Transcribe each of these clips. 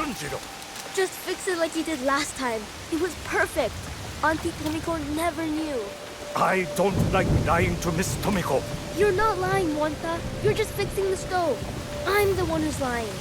Junjiro. Just fix it like you did last time. It was perfect. Auntie Tomiko never knew. I don't like lying to Miss Tomiko. You're not lying, Wanta. You're just fixing the stove. I'm the one who's lying.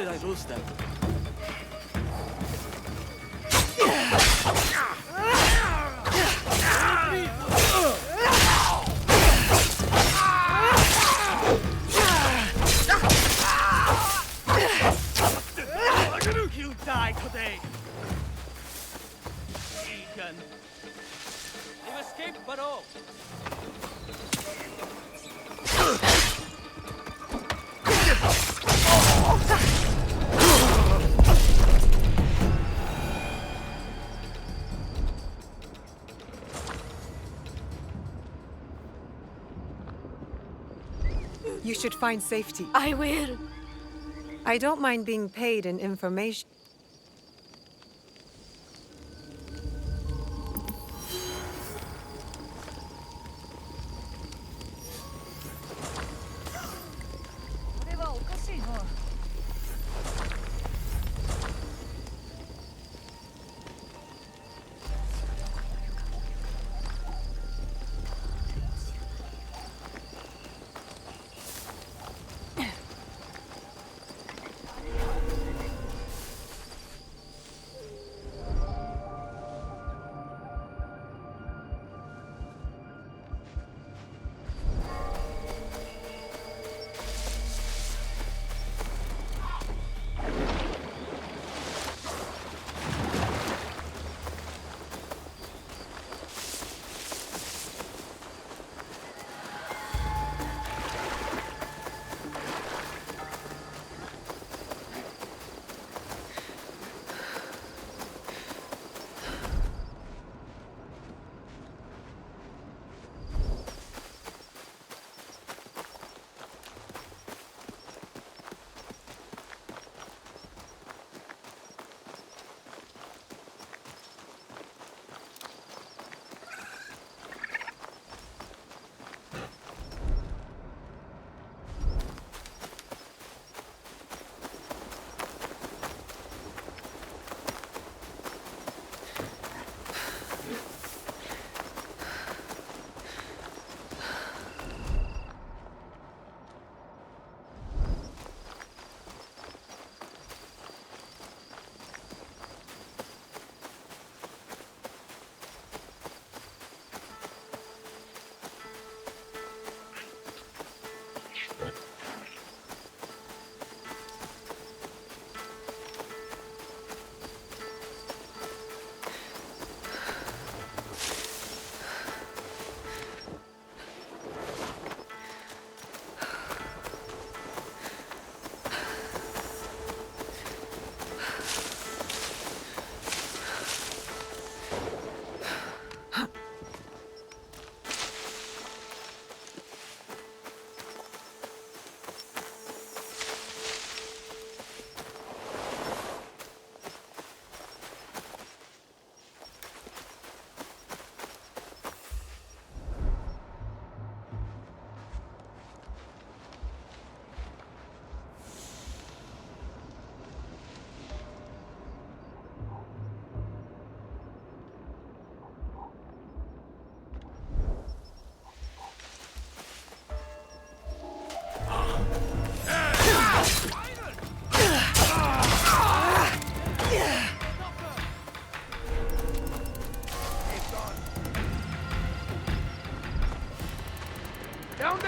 did I lose them? You die today. Egan. They've escaped, but all. You should find safety. I will. I don't mind being paid in information.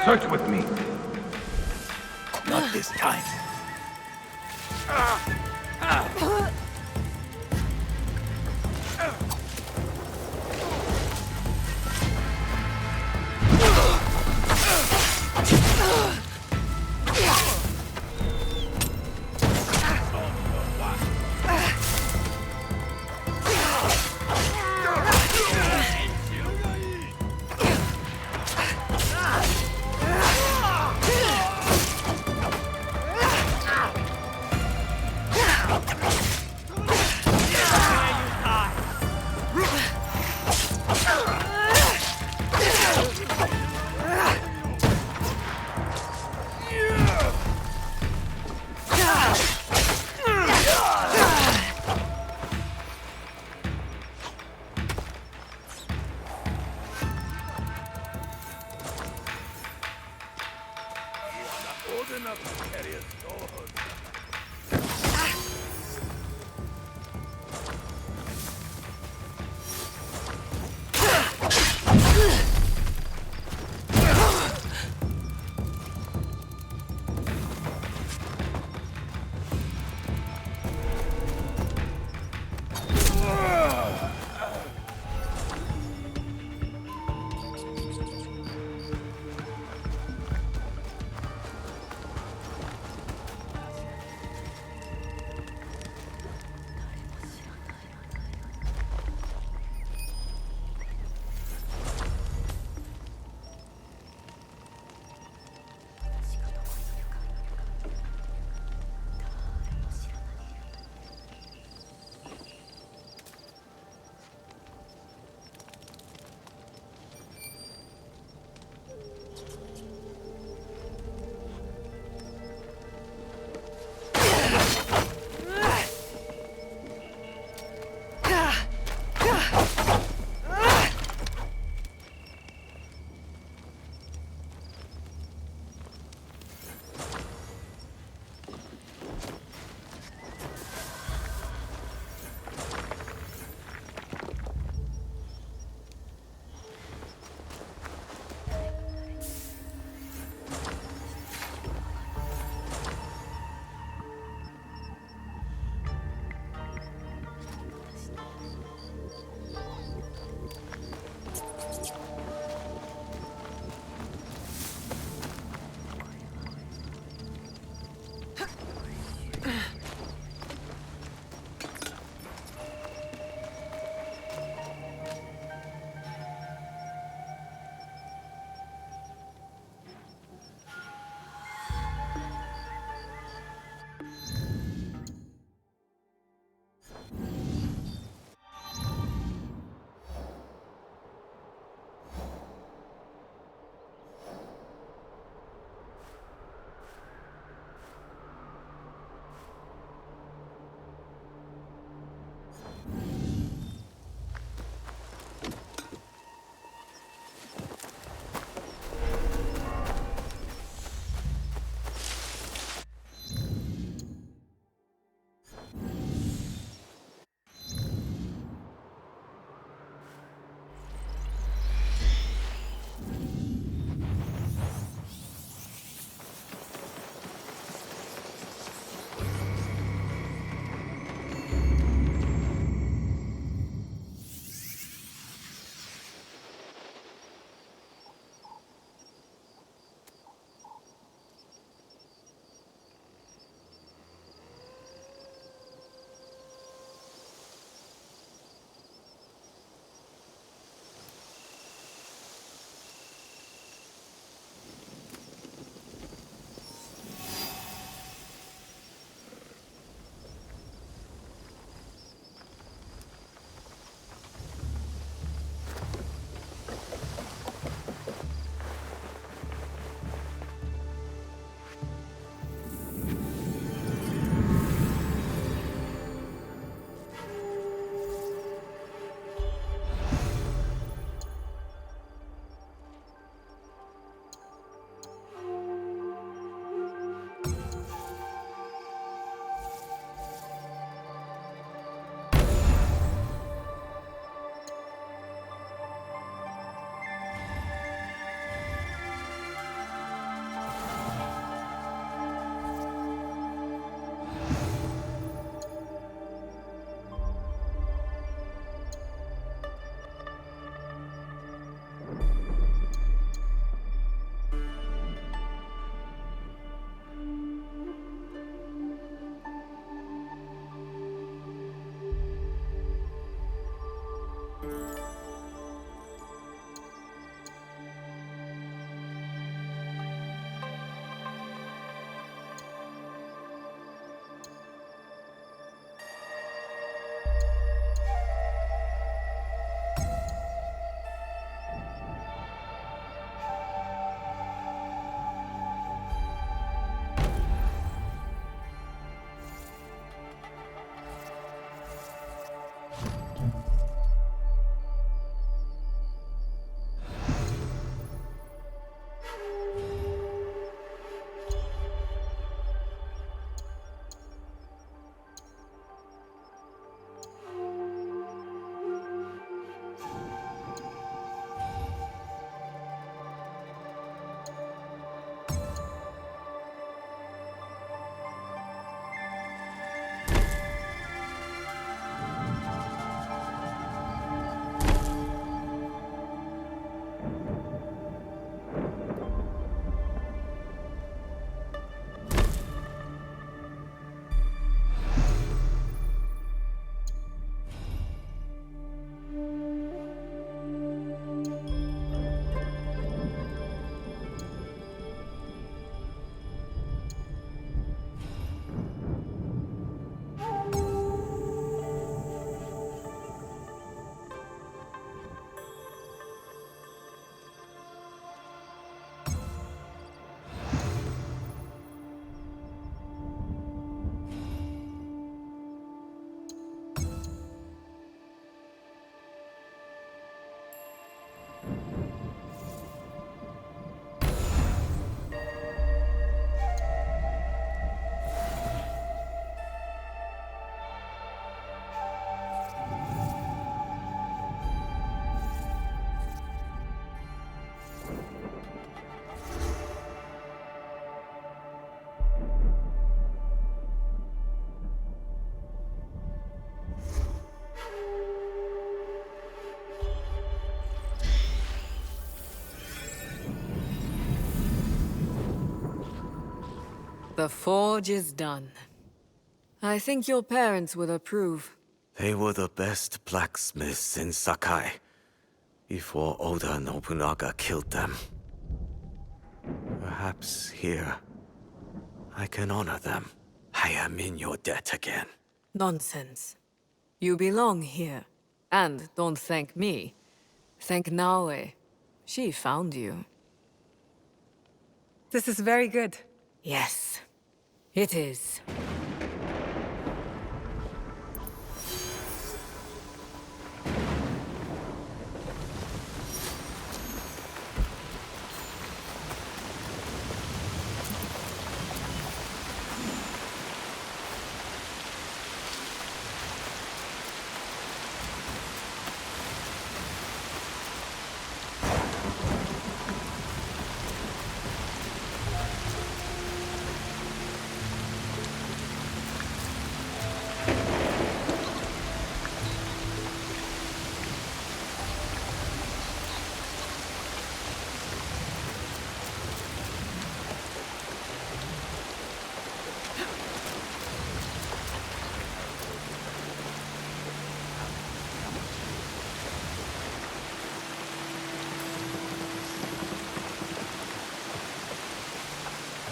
Search with me. Not this time. Old enough to carry a sword. The forge is done. I think your parents will approve. They were the best blacksmiths in Sakai before Oda Nobunaga killed them. Perhaps here I can honor them. I am in your debt again. Nonsense. You belong here. And don't thank me. Thank Naoe. She found you. This is very good. Yes, it is.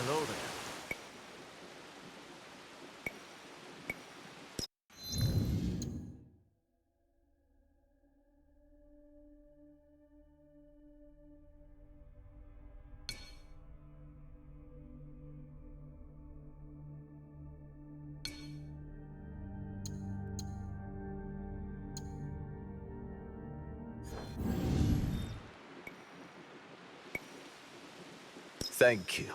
Hello there. Thank you.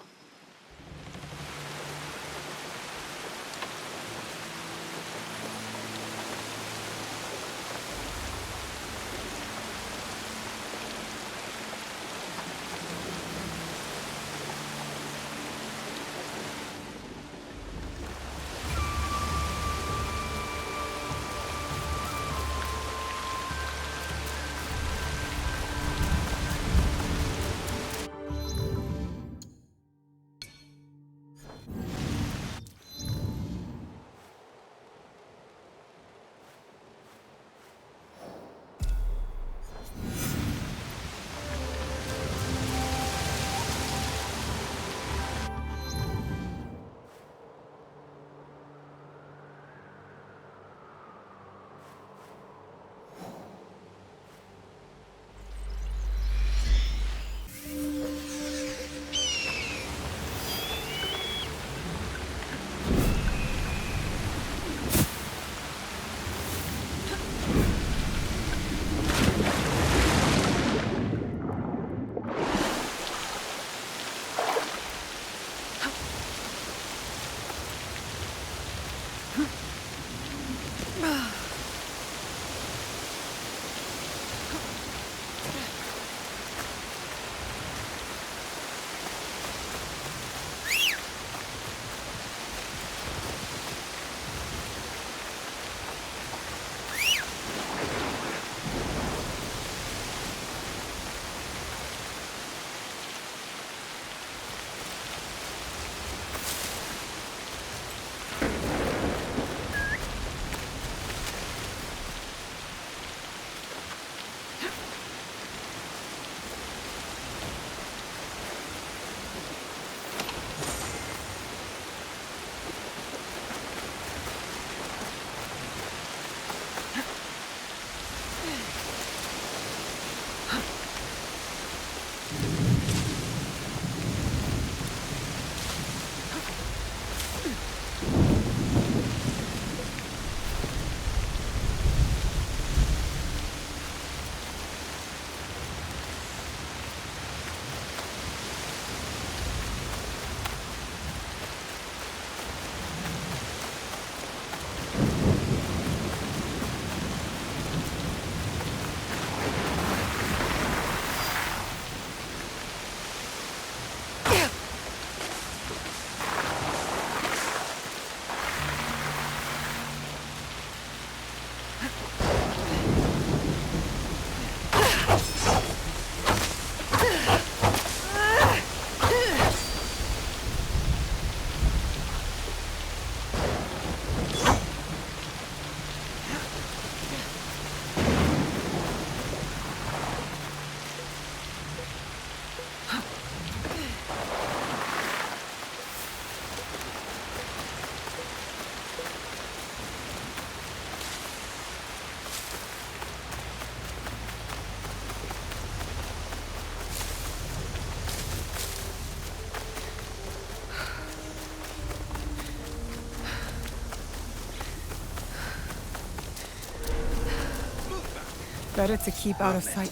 Better to keep out of sight.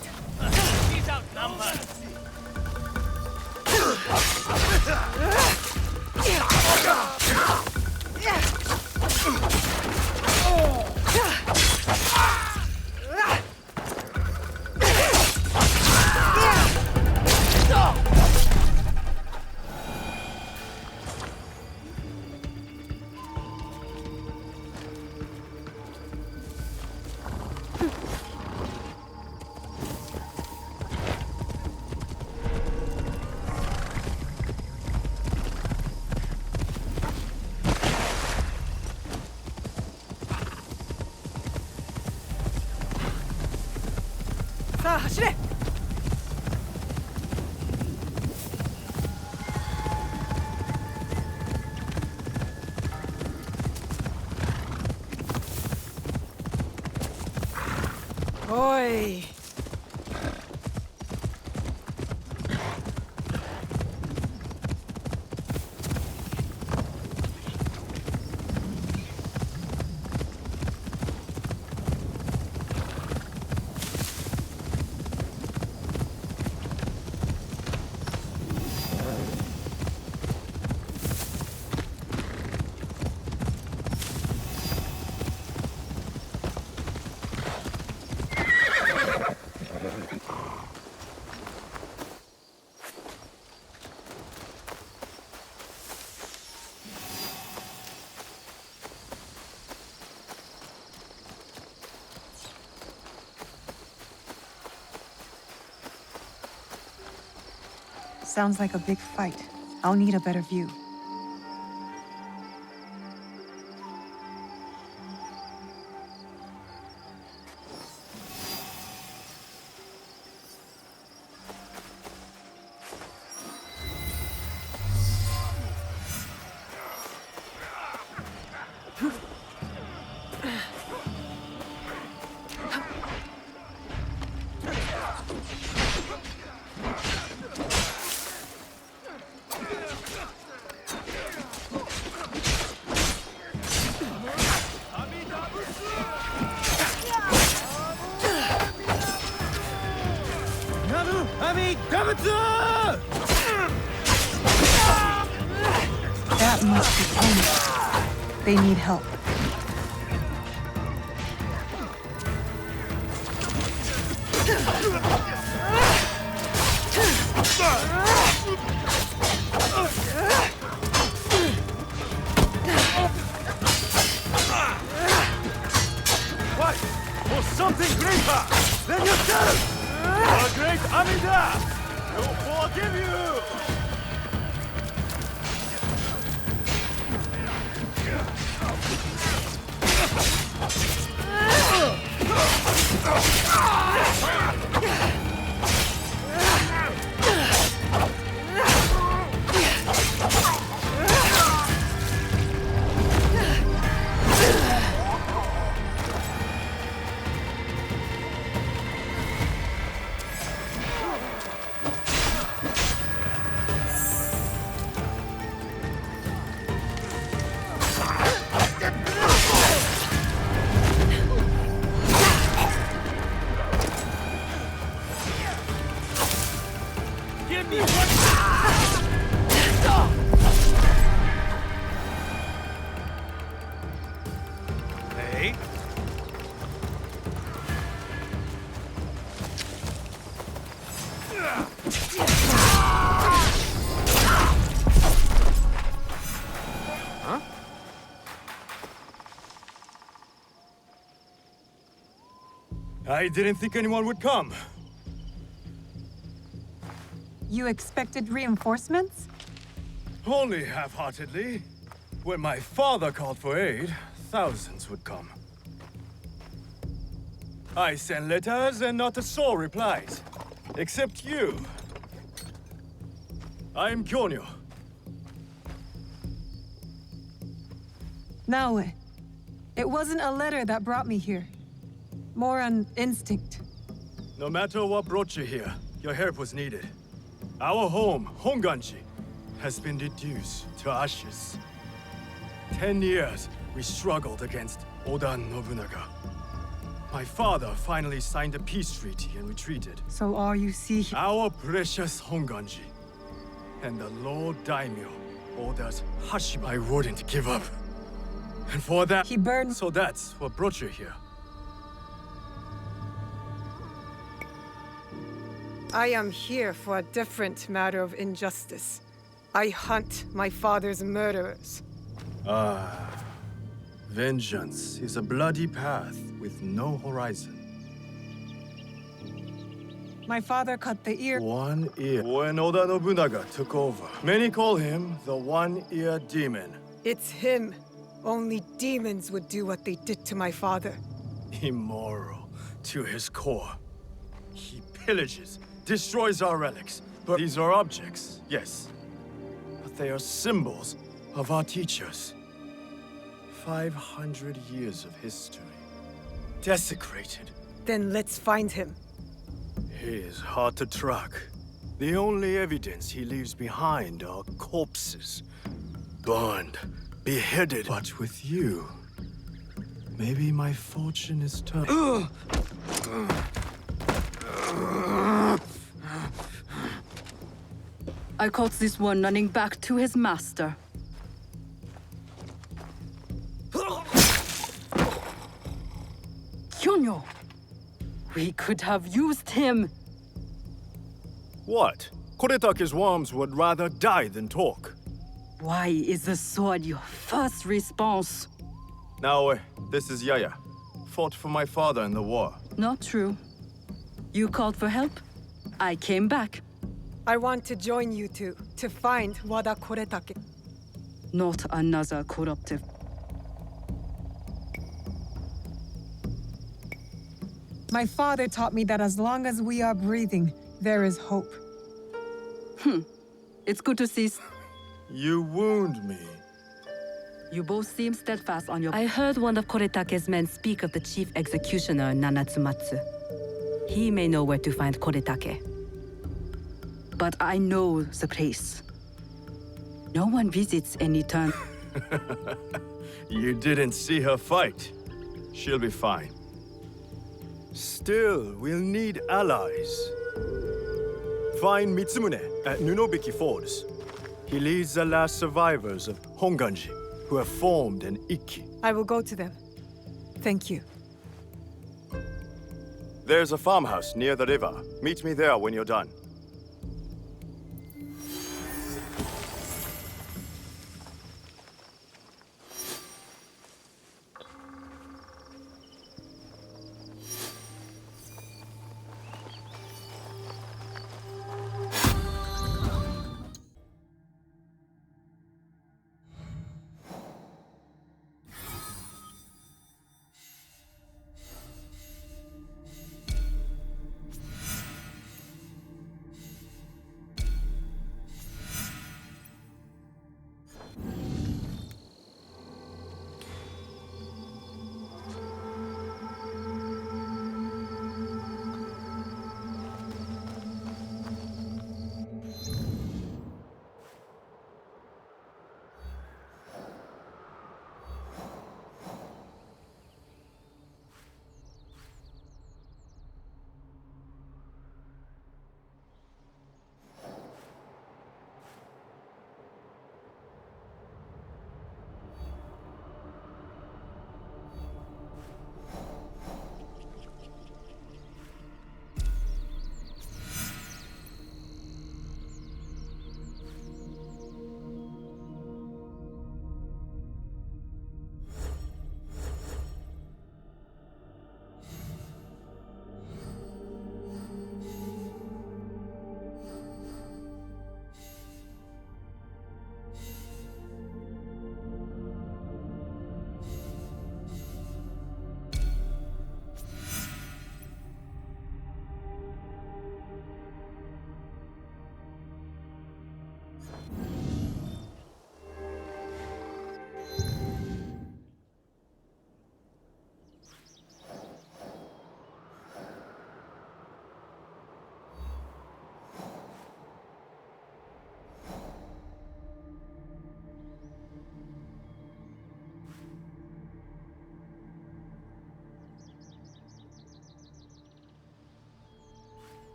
He's outnumbered. Oi! Sounds like a big fight. I'll need a better view. That must be Tony. They need help. What? For something greater than yourself! The great Amida will forgive you! I didn't think anyone would come. You expected reinforcements? Only half-heartedly. When my father called for aid, thousands would come. I sent letters and not a soul replies. Except you. I'm Kyonyo. Naoe, it wasn't a letter that brought me here. More an instinct. No matter what brought you here, your help was needed. Our home, Honganji, has been reduced to ashes. 10 years we struggled against Oda Nobunaga. My father finally signed a peace treaty and retreated. So all you see here... Our precious Honganji and the Lord Daimyo orders Hashiba. I wouldn't give up. And for that... He burned... So that's what brought you here. I am here for a different matter of injustice. I hunt my father's murderers. Ah. Vengeance is a bloody path with no horizon. My father cut the ear... One ear. When Oda Nobunaga took over, many call him the one-ear demon. It's him. Only demons would do what they did to my father. Immoral to his core. He pillages, destroys our relics. But these are objects, yes. But they are symbols of our teachers. 500 years of history. Desecrated. Then let's find him. He is hard to track. The only evidence he leaves behind are corpses. Burned, beheaded. But with you, maybe my fortune is turned. I caught this one running back to his master. Kyonyo! We could have used him! What? Koretake's worms would rather die than talk. Why is the sword your first response? Now, this is Yaya. Fought for my father in the war. Not true. You called for help. I came back. I want to join you two to find Wada Koretake. Not another corruptive. My father taught me that as long as we are breathing, there is hope. It's good to see. You wound me. You both seem steadfast on your... I heard one of Koretake's men speak of the chief executioner, Nanatsumatsu. He may know where to find Koretake. But I know the place. No one visits any turn. You didn't see her fight. She'll be fine. Still, we'll need allies. Find Mitsumune at Nunobiki Falls. He leads the last survivors of Honganji, who have formed an Ikki. I will go to them. Thank you. There's a farmhouse near the river. Meet me there when you're done.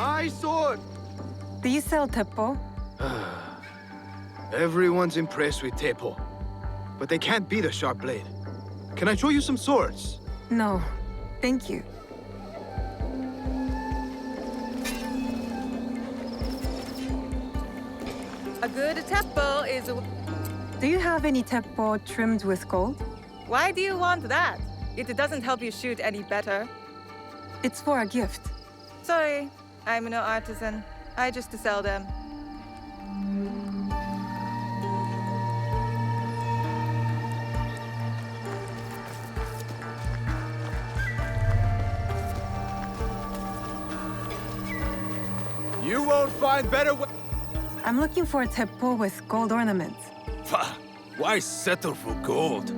My sword! Do you sell teppo? Everyone's impressed with teppo, but they can't beat a sharp blade. Can I show you some swords? No, thank you. A good teppo is... Do you have any teppo trimmed with gold? Why do you want that? It doesn't help you shoot any better. It's for a gift. Sorry, I'm no artisan. I just sell them. You won't find better I'm looking for a teppo with gold ornaments. Why settle for gold?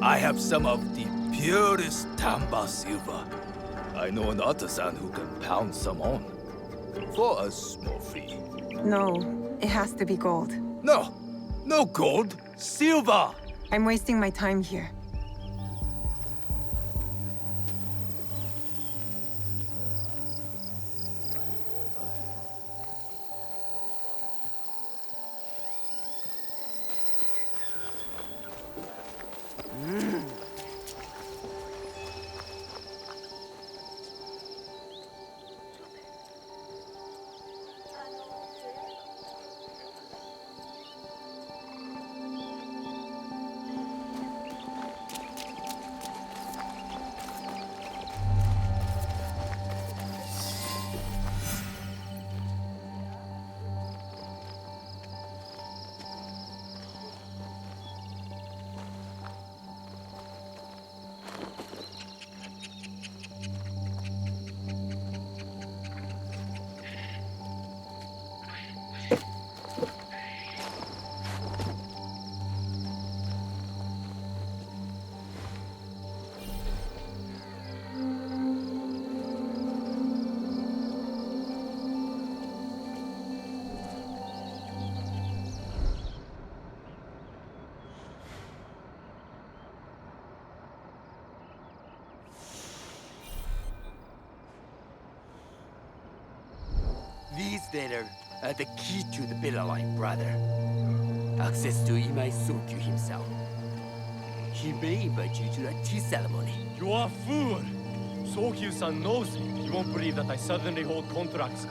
I have some of the purest Tamba silver. I know an artisan who can pound some on. For a small fee. No, it has to be gold. No! No gold! Silver! I'm wasting my time here. These letters are the key to the Bella Line, brother. Access to Imai Sokyu himself. He may invite you to a tea ceremony. You are a fool! Sokyu-san knows me. He won't believe that I suddenly hold contracts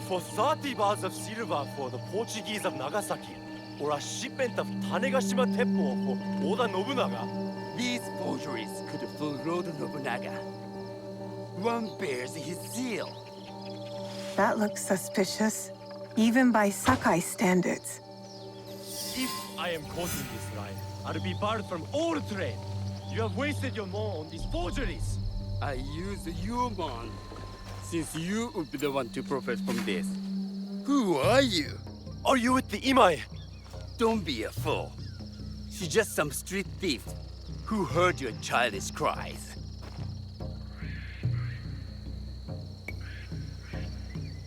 for 30 bars of silver for the Portuguese of Nagasaki, or a shipment of Tanegashima Teppo for Oda Nobunaga. These forgeries could fool Lord Nobunaga. One bears his seal. That looks suspicious, even by Sakai standards. If I am caught in this lie, I'll be barred from all trade. You have wasted your mon on these forgeries. I use your mon, since you would be the one to profit from this. Who are you? Are you with the Imai? Don't be a fool. She's just some street thief who heard your childish cries.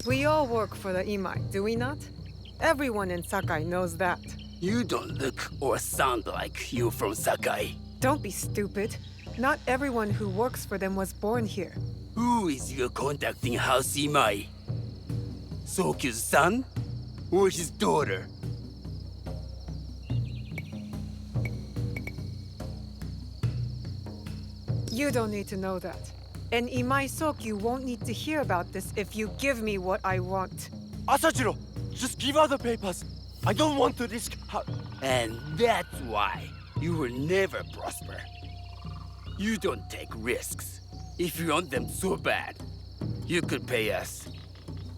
We all work for the Imai, do we not? Everyone in Sakai knows that. You don't look or sound like you from Sakai. Don't be stupid. Not everyone who works for them was born here. Who is your conducting house Imai? Sokyu's son or his daughter? You don't need to know that. And Imai Sokyu won't need to hear about this if you give me what I want. Asajiro, just give her the papers. I don't want to risk her. And that's why you will never prosper. You don't take risks. If you want them so bad, you could pay us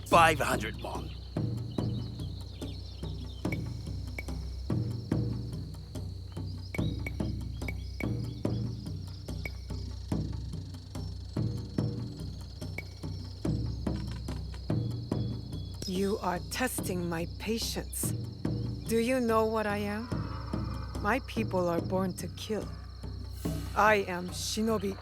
500 won. You are testing my patience. Do you know what I am? My people are born to kill. I am Shinobi.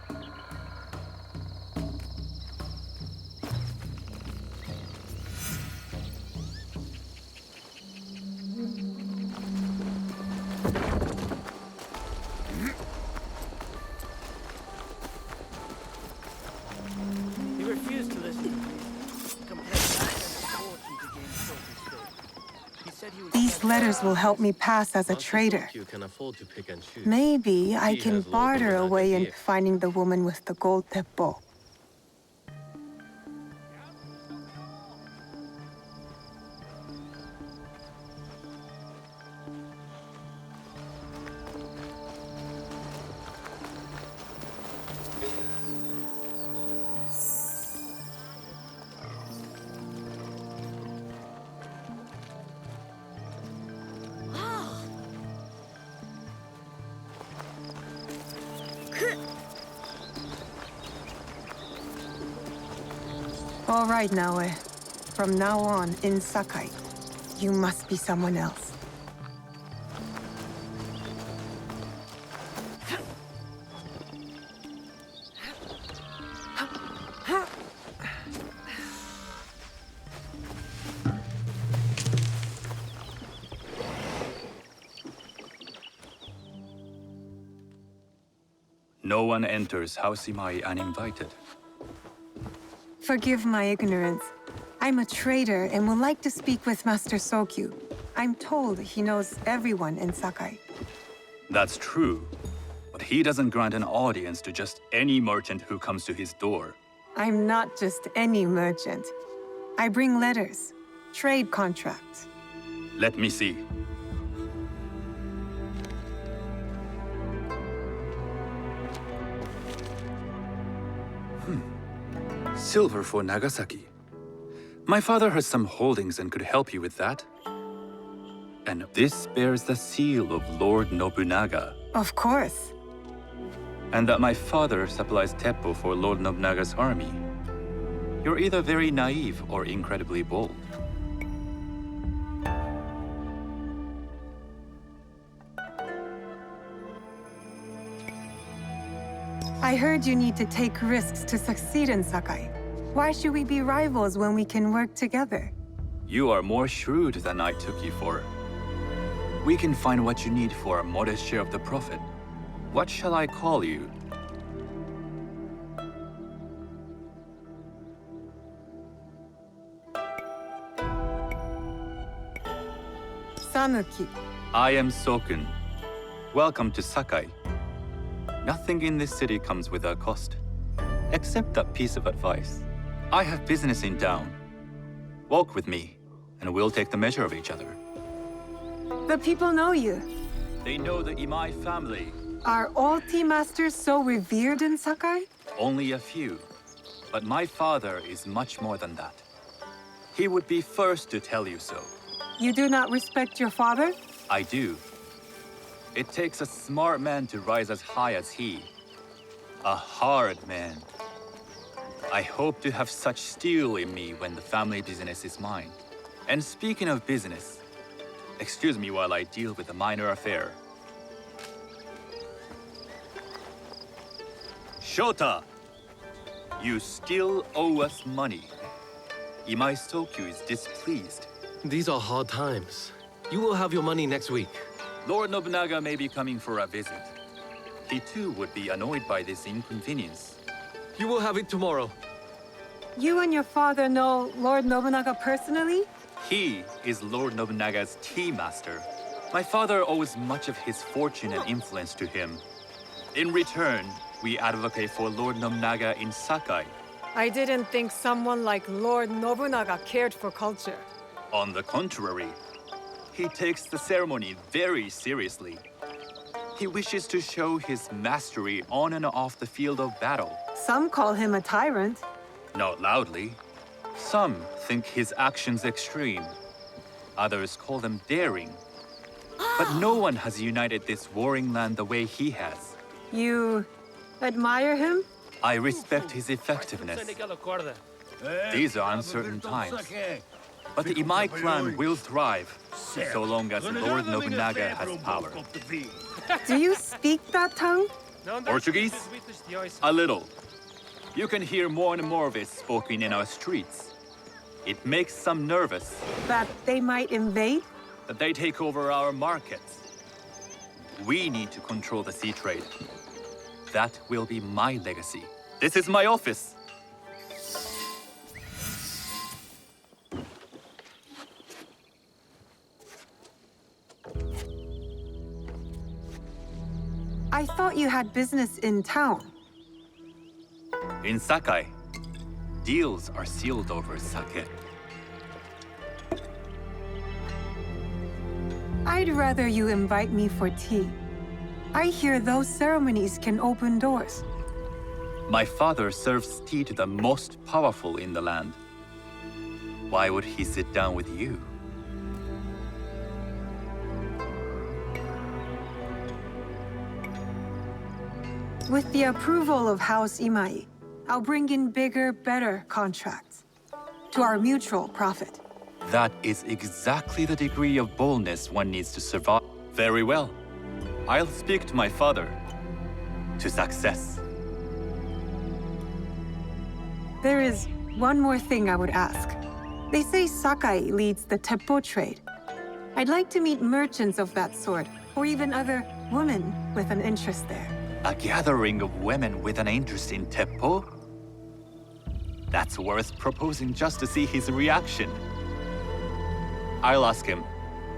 He refused to listen to me. Come on. These letters will help me pass as a trader. You can afford to pick and choose. Maybe I He can has local barter a way in idea. finding the woman with the gold teppo. All right, Naoe. From now on, in Sakai, you must be someone else. No one enters House Imai uninvited. Forgive my ignorance. I'm a trader and would like to speak with Master Sokyu. I'm told he knows everyone in Sakai. That's true, but he doesn't grant an audience to just any merchant who comes to his door. I'm not just any merchant. I bring letters, trade contracts. Let me see. Silver for Nagasaki. My father has some holdings and could help you with that. And this bears the seal of Lord Nobunaga. Of course. And that my father supplies teppo for Lord Nobunaga's army. You're either very naive or incredibly bold. I heard you need to take risks to succeed in Sakai. Why should we be rivals when we can work together? You are more shrewd than I took you for. We can find what you need for a modest share of the profit. What shall I call you? Sanuki. I am Sokun. Welcome to Sakai. Nothing in this city comes without cost, except that piece of advice. I have business in town. Walk with me, and we'll take the measure of each other. The people know you. They know the Imai family. Are all tea masters so revered in Sakai? Only a few. But my father is much more than that. He would be first to tell you so. You do not respect your father? I do. It takes a smart man to rise as high as he. A hard man. I hope to have such steel in me when the family business is mine. And speaking of business, excuse me while I deal with a minor affair. Shota! You still owe us money. Imai Sokyu is displeased. These are hard times. You will have your money next week. Lord Nobunaga may be coming for a visit. He too would be annoyed by this inconvenience. You will have it tomorrow. You and your father know Lord Nobunaga personally? He is Lord Nobunaga's tea master. My father owes much of his fortune and influence to him. In return, we advocate for Lord Nobunaga in Sakai. I didn't think someone like Lord Nobunaga cared for culture. On the contrary, he takes the ceremony very seriously. He wishes to show his mastery on and off the field of battle. Some call him a tyrant. Not loudly. Some think his actions extreme. Others call them daring. But no one has united this warring land the way he has. You admire him? I respect his effectiveness. These are uncertain times. But the Imai clan will thrive, so long as Lord Nobunaga has power. Do you speak that tongue? Portuguese? A little. You can hear more and more of it spoken in our streets. It makes some nervous. That they might invade? That they take over our markets. We need to control the sea trade. That will be my legacy. This is my office. I thought you had business in town. In Sakai, deals are sealed over sake. I'd rather you invite me for tea. I hear those ceremonies can open doors. My father serves tea to the most powerful in the land. Why would he sit down with you? With the approval of House Imai, I'll bring in bigger, better contracts. To our mutual profit. That is exactly the degree of boldness one needs to survive. Very well. I'll speak to my father. To success. There is one more thing I would ask. They say Sakai leads the teppo trade. I'd like to meet merchants of that sort, or even other women with an interest there. A gathering of women with an interest in teppo? That's worth proposing just to see his reaction. I'll ask him.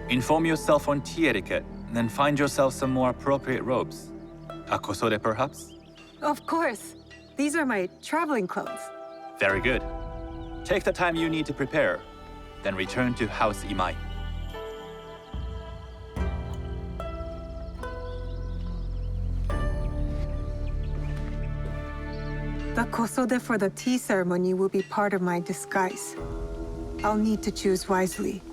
Inform yourself on tea etiquette, then find yourself some more appropriate robes. A kosode, perhaps? Of course. These are my traveling clothes. Very good. Take the time you need to prepare, then return to House Imai. The kosode for the tea ceremony will be part of my disguise. I'll need to choose wisely.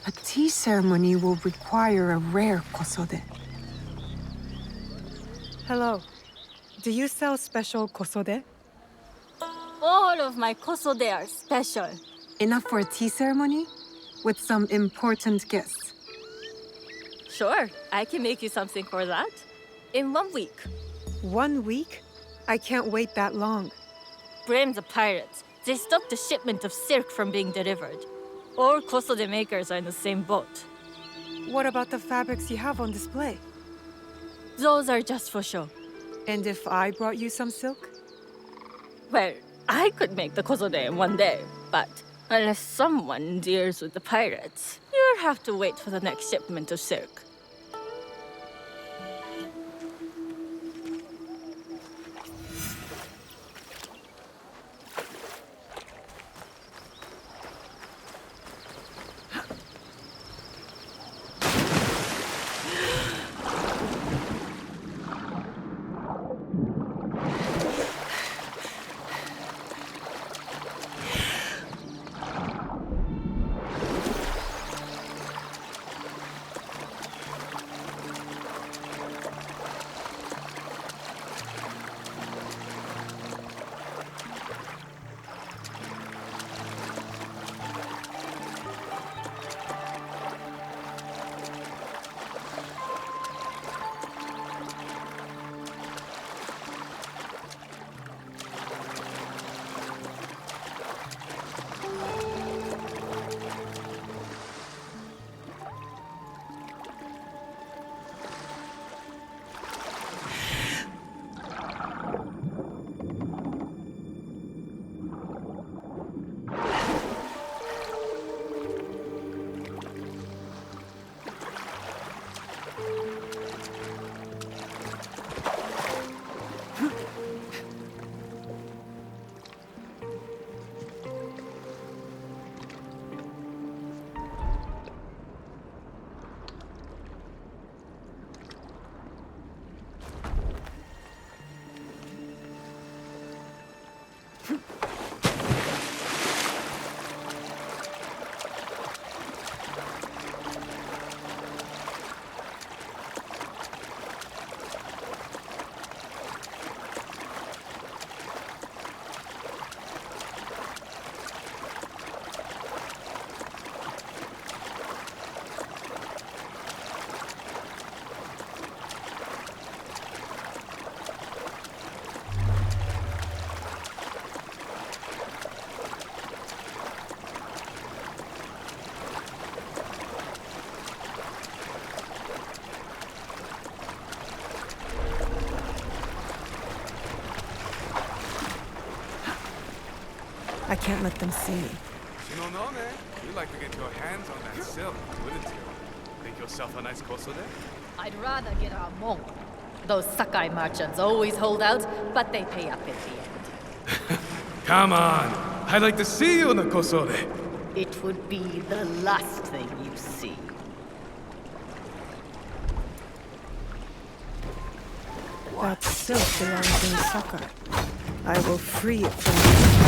A tea ceremony will require a rare kosode. Hello. Do you sell special kosode? All of my kosode are special. Enough for a tea ceremony? With some important guests. Sure, I can make you something for that. In 1 week. 1 week? I can't wait that long. Blame the pirates. They stopped the shipment of silk from being delivered. All kosode makers are in the same boat. What about the fabrics you have on display? Those are just for show. And if I brought you some silk? Well, I could make the kosode in 1 day, but unless someone deals with the pirates, you'll have to wait for the next shipment of silk. I can't let them see me. You don't know, man. You'd like to get your hands on that silk, wouldn't you? Make yourself a nice kosode? I'd rather get our mon. Those Sakai merchants always hold out, but they pay up at the end. Come on! I'd like to see you in a kosode! It would be the last thing you see. That silk belongs in Sakai. I will free it from you.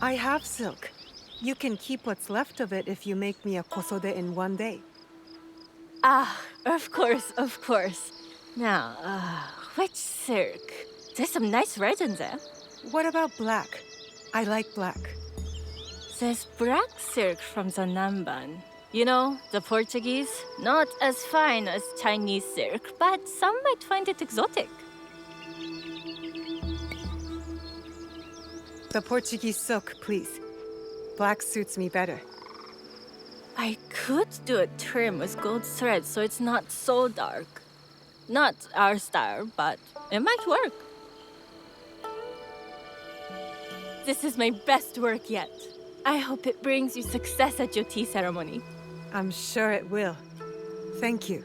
I have silk. You can keep what's left of it if you make me a kosode in one day. Ah, of course, of course. Now, which silk? There's some nice red in there. What about black? I like black. There's black silk from the Namban. You know, the Portuguese. Not as fine as Chinese silk, but some might find it exotic. The Portuguese silk, please. Black suits me better. I could do a trim with gold thread so it's not so dark. Not our style, but it might work. This is my best work yet. I hope it brings you success at your tea ceremony. I'm sure it will. Thank you.